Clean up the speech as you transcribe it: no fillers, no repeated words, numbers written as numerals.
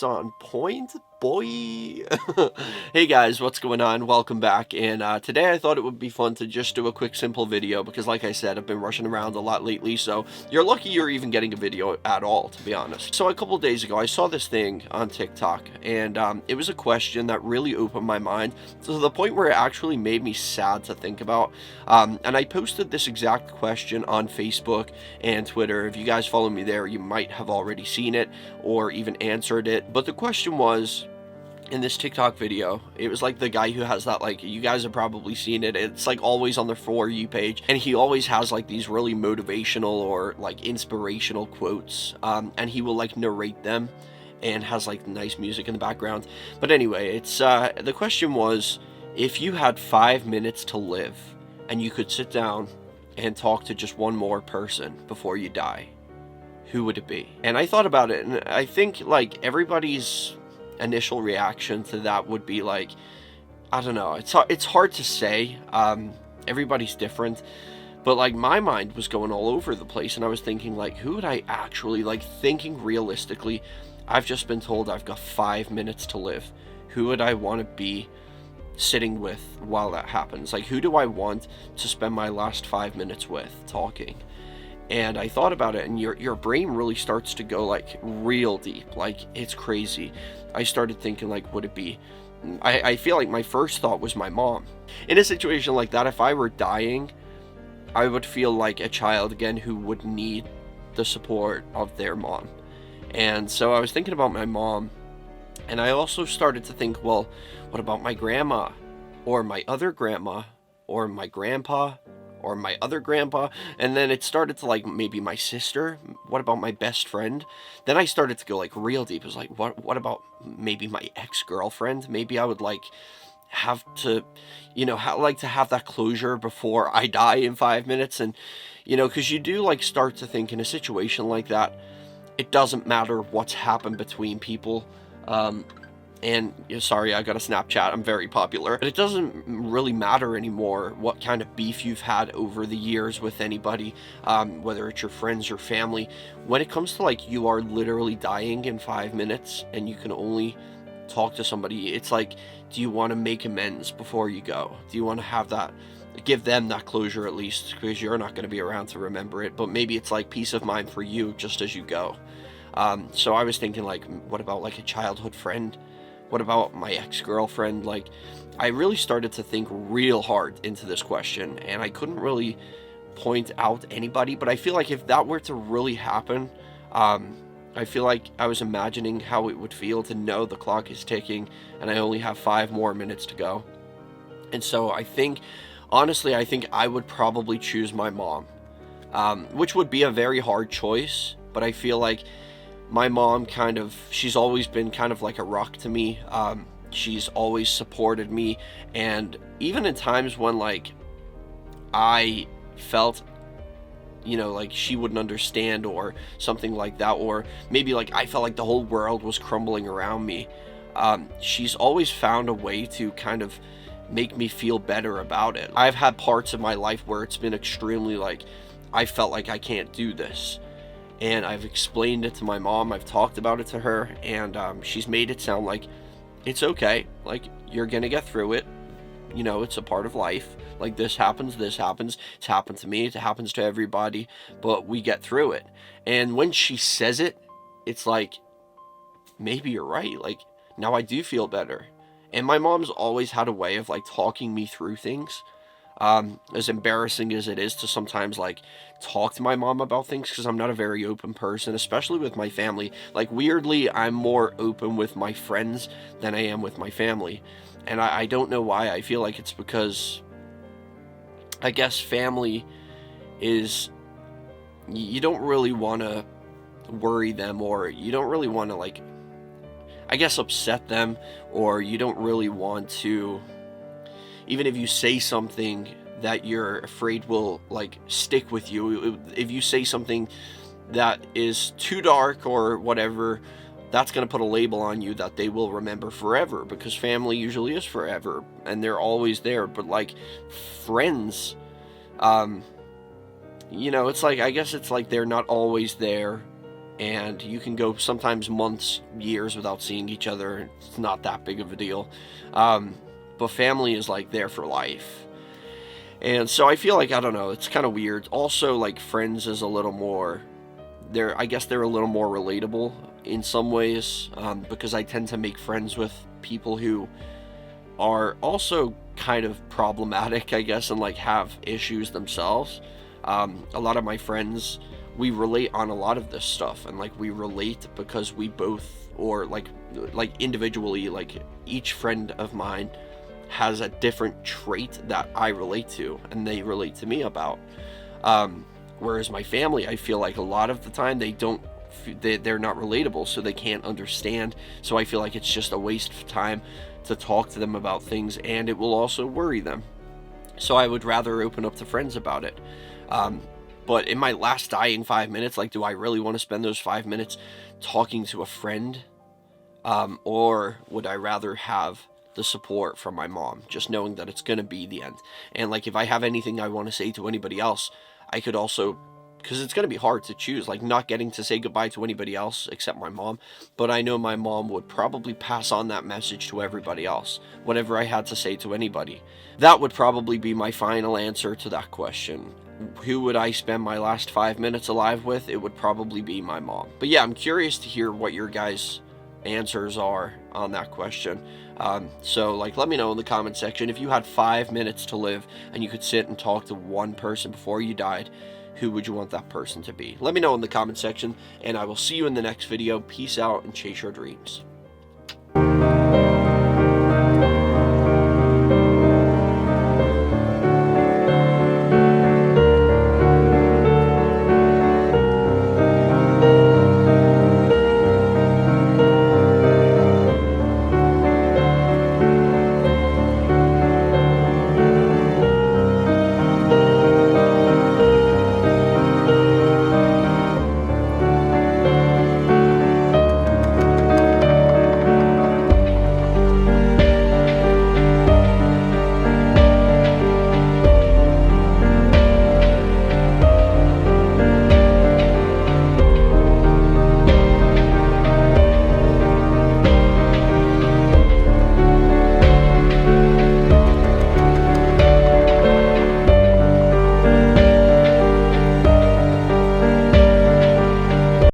Words on point, boy. Hey guys, what's going on? Welcome back. And today I thought it would be fun to just do a quick simple video because like I said, I've been rushing around a lot lately, so you're lucky you're even getting a video at all, to be honest. So a couple of days ago I saw this thing on TikTok, and it was a question that really opened my mind to the point where it actually made me sad to think about. And I posted this exact question on Facebook and Twitter. If you guys follow me there, you might have already seen it or even answered it. But the question was, in this TikTok video, it was like the guy who has that, like, you guys have probably seen it, it's like always on the For You page, and he always has like these really motivational or like inspirational quotes, and he will like narrate them and has like nice music in the background. But anyway, it's the question was, if you had 5 minutes to live and you could sit down and talk to just one more person before you die, who would it be? And I thought about it, and I think like everybody's initial reaction to that would be like, I don't know, it's hard to say. Everybody's different, but like my mind was going all over the place, and I was thinking like, who would I actually, like, thinking realistically, I've just been told I've got 5 minutes to live. Who would I want to be sitting with while that happens? Like, who do I want to spend my last 5 minutes with talking? And I thought about it, and your brain really starts to go like real deep. Like, it's crazy. I started thinking like, would it be, I feel like my first thought was my mom. In a situation like that, if I were dying, I would feel like a child again who would need the support of their mom. And so I was thinking about my mom, and I also started to think, well, what about my grandma, or my other grandma, or my grandpa, or my other grandpa? And then it started to like, maybe my sister. What about my best friend? Then I started to go like real deep. It was like, what about maybe my ex-girlfriend? Maybe I would like have to, like to have that closure before I die in 5 minutes. And because you do like start to think in a situation like that, it doesn't matter what's happened between people. And sorry, I got a Snapchat, I'm very popular. But it doesn't really matter anymore what kind of beef you've had over the years with anybody, whether it's your friends or family. When it comes to like, you are literally dying in 5 minutes and you can only talk to somebody, it's like, do you want to make amends before you go? Do you want to have that, give them that closure at least, because you're not going to be around to remember it, but maybe it's like peace of mind for you just as you go. So I was thinking like, what about like a childhood friend? What about my ex-girlfriend? Like, I really started to think real hard into this question, and I couldn't really point out anybody, but I feel like if that were to really happen, I feel like I was imagining how it would feel to know the clock is ticking and I only have 5 more minutes to go. And so I think, honestly, I think I would probably choose my mom, which would be a very hard choice, but I feel like my mom she's always been kind of like a rock to me. She's always supported me, and even in times when like I felt like she wouldn't understand or something like that, or maybe like I felt like the whole world was crumbling around me, she's always found a way to kind of make me feel better about it. I've had parts of my life where it's been extremely like, I felt like I can't do this, and I've explained it to my mom, I've talked about it to her, and she's made it sound like it's okay, like, you're gonna get through it, it's a part of life, like, this happens, it's happened to me, it happens to everybody, but we get through it. And when she says it, it's like, maybe you're right, like, now I do feel better. And my mom's always had a way of like talking me through things. As embarrassing as it is to sometimes like talk to my mom about things, because I'm not a very open person, especially with my family. Like, weirdly, I'm more open with my friends than I am with my family. And I don't know why. I feel like it's because, I guess, family is, you don't really want to worry them, or you don't really want to like, I guess, upset them, or you don't really want to, even if you say something that you're afraid will like stick with you, if you say something that is too dark or whatever, that's going to put a label on you that they will remember forever, because family usually is forever and they're always there. But like friends, it's like, I guess it's like they're not always there, and you can go sometimes months, years without seeing each other. It's not that big of a deal. But family is like there for life. And so I feel like, I don't know, it's kind of weird. Also, like, friends is a little more, I guess they're a little more relatable in some ways, because I tend to make friends with people who are also kind of problematic, I guess, and like have issues themselves. A lot of my friends, we relate on a lot of this stuff, and like we relate because we both, or like individually, like each friend of mine has a different trait that I relate to and they relate to me about. Whereas my family, I feel like a lot of the time they're not relatable, so they can't understand. So I feel like it's just a waste of time to talk to them about things, and it will also worry them. So I would rather open up to friends about it. But in my last dying 5 minutes, like, do I really want to spend those 5 minutes talking to a friend? Or would I rather have the support from my mom, just knowing that it's going to be the end? And like, if I have anything I want to say to anybody else, I could also, because it's going to be hard to choose, like not getting to say goodbye to anybody else except my mom. But I know my mom would probably pass on that message to everybody else, whatever I had to say to anybody. That would probably be my final answer to that question. Who would I spend my last 5 minutes alive with? It would probably be my mom. But yeah, I'm curious to hear what your guys' answers are on that question. So like, let me know in the comment section, if you had 5 minutes to live and you could sit and talk to one person before you died, who would you want that person to be? Let me know in the comment section, and I will see you in the next video. Peace out and chase your dreams.